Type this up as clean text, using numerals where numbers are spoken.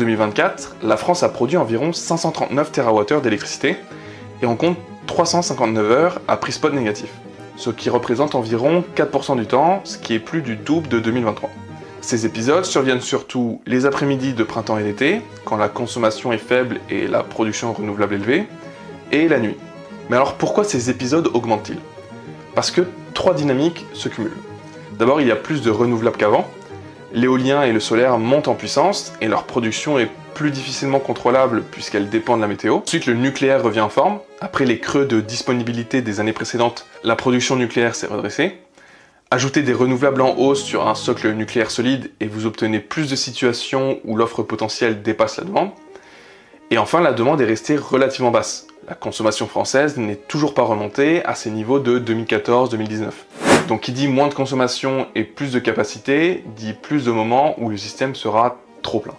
2024, la France a produit environ 539 TWh d'électricité et on compte 359 heures à prix spot négatif, ce qui représente environ 4% du temps, ce qui est plus du double de 2023. Ces épisodes surviennent surtout les après-midi de printemps et d'été, quand la consommation est faible et la production renouvelable élevée, et la nuit. Mais alors pourquoi ces épisodes augmentent-ils? Parce que 3 dynamiques se cumulent. D'abord, il y a plus de renouvelables qu'avant. L'éolien et le solaire montent en puissance et leur production est plus difficilement contrôlable puisqu'elle dépend de la météo. Ensuite, le nucléaire revient en forme. Après les creux de disponibilité des années précédentes, la production nucléaire s'est redressée. Ajoutez des renouvelables en hausse sur un socle nucléaire solide et vous obtenez plus de situations où l'offre potentielle dépasse la demande. Et enfin, la demande est restée relativement basse. La consommation française n'est toujours pas remontée à ses niveaux de 2014-2019. Donc qui dit moins de consommation et plus de capacité, dit plus de moments où le système sera trop plein.